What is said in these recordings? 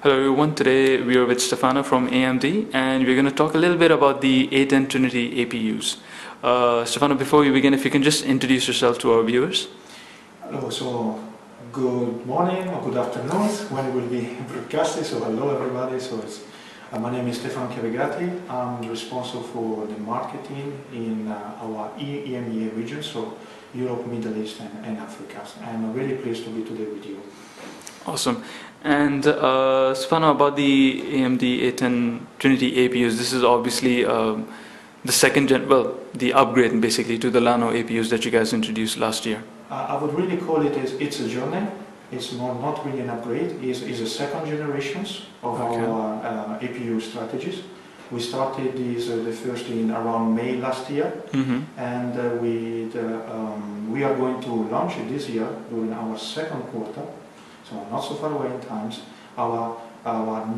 Hello everyone, today we are with Stefano from AMD and we're going to talk a little bit about the A10 Trinity APUs. Stefano, before we begin, if you can just introduce yourself to our viewers. Hello, so good morning or good afternoon when it will be broadcasted, so hello everybody. My name is Stefano Chiavegati. I'm responsible for the marketing in our EMEA region, so Europe, Middle East and Africa. I'm really pleased to be today with you. Awesome. And Stefano, about the AMD A10 Trinity APUs, this is obviously the second gen, well, the upgrade basically to the Llano APUs that you guys introduced last year. I would really call it it's a journey. It's not really an upgrade. It's a second generations of our APU strategies. We started these the first in around May last year, and we are going to launch it this year during our second quarter. So not so far away in times, our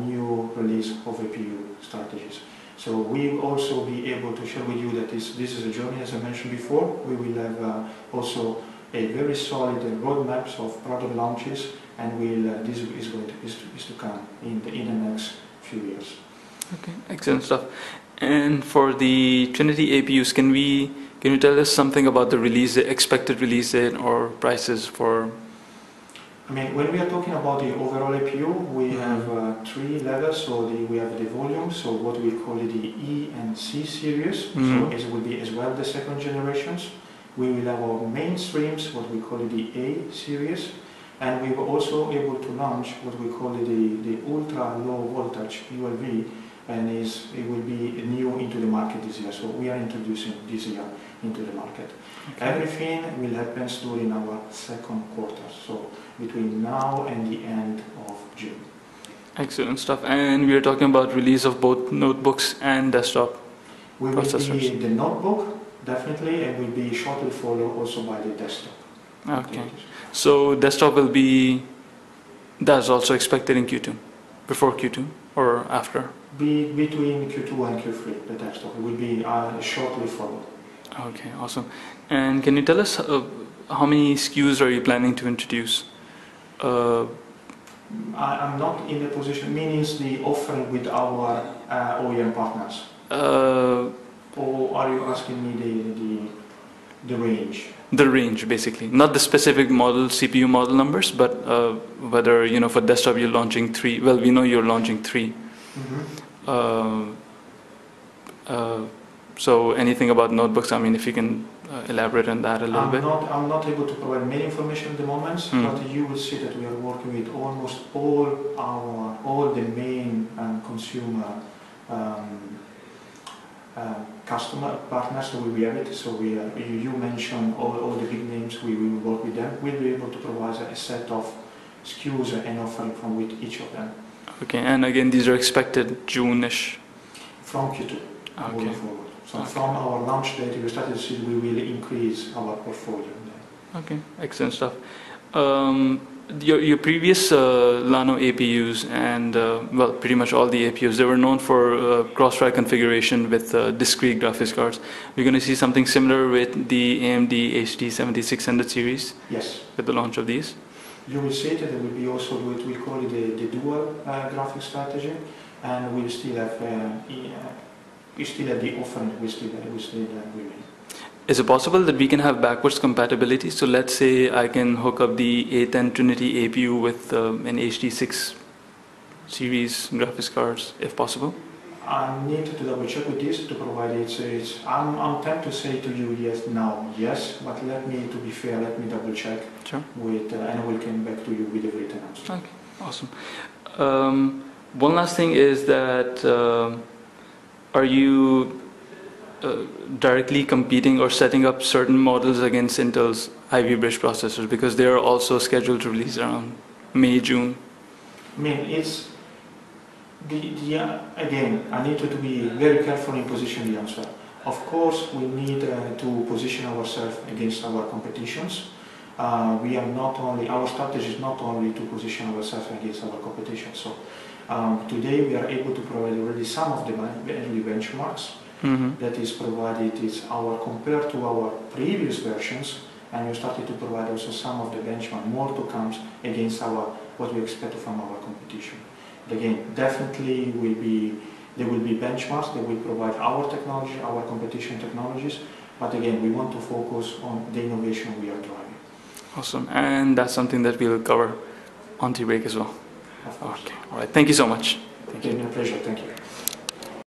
new release of APU strategies. So we will also be able to share with you that this is a journey, as I mentioned before. We will have also a very solid roadmaps of product launches, and this is to come in the next few years. Okay, excellent stuff. And for the Trinity APUs, can you tell us something about the expected release date or prices for? I mean, when we are talking about the overall APU, we have three levels. So we have the volume, so what we call it the E and C series. So it will be as well the second generations. We will have our mainstreams, what we call it the A series, and we were also able to launch what we call it the ultra low voltage ULV, and it will be new into the market this year. So we are introducing this year into the market. Okay. Everything will happen during our second quarter, so between now and the end of June. Excellent stuff. And we are talking about release of both notebooks and desktop processors. Will be the notebook, definitely, and will be shortly followed also by the desktop. Okay. So desktop will be, that's also expected in Q2, before Q2 or after? Between Q2 and Q3, the desktop will be shortly followed. Okay, awesome. And can you tell us how many SKUs are you planning to introduce? I'm not in the position, meaning the offering with our OEM partners. Or are you asking me the range? The range, basically. Not the specific model, CPU model numbers, but whether, for desktop you're launching 3. Well, we know you're launching 3. So anything about notebooks, I mean, if you can elaborate on that a little bit. I'm not able to provide many information at the moment, but you will see that we are working with almost all the main consumer customer partners. So we have it. So you mentioned all the big names. We will work with them. We'll be able to provide a set of SKUs and offering from with each of them. Okay, and again, these are expected June-ish? From Q2, moving forward. So from our launch date, we started to see we will increase our portfolio. Okay, excellent stuff. Your previous Llano APUs and, well, pretty much all the APUs, they were known for cross-track configuration with discrete graphics cards. We're going to see something similar with the AMD HD 7600 series? Yes. With the launch of these? You will see that there will be also what we call it the dual graphics strategy, and we still have the offering. We still remain. Is it possible that we can have backwards compatibility? So let's say I can hook up the A10 Trinity APU with an HD6 series graphics cards, if possible. I need to double check with this to provide it. I'm tempted to say to you yes, but to be fair, let me double check. Sure. And I will come back to you with the written answer. Okay, awesome. One last thing is that are you directly competing or setting up certain models against Intel's Ivy Bridge processors, because they are also scheduled to release around May, June? I mean, it's again, I need to be very careful in positioning the answer. Of course, we need to position ourselves against our competitions. Our strategy is not only to position ourselves against our competition. So today we are able to provide already some of the early benchmarks. That is provided compared to our previous versions, and we started to provide also some of the benchmark, more to come against what we expect from our competition. again, definitely there will be benchmarks that will provide our technology, our competition technologies, but again, we want to focus on the innovation we are driving. Awesome, and that's something that we'll cover on Tbreak as well. Of course. Okay, all right, thank you so much. Thank you. It's been a pleasure, thank you.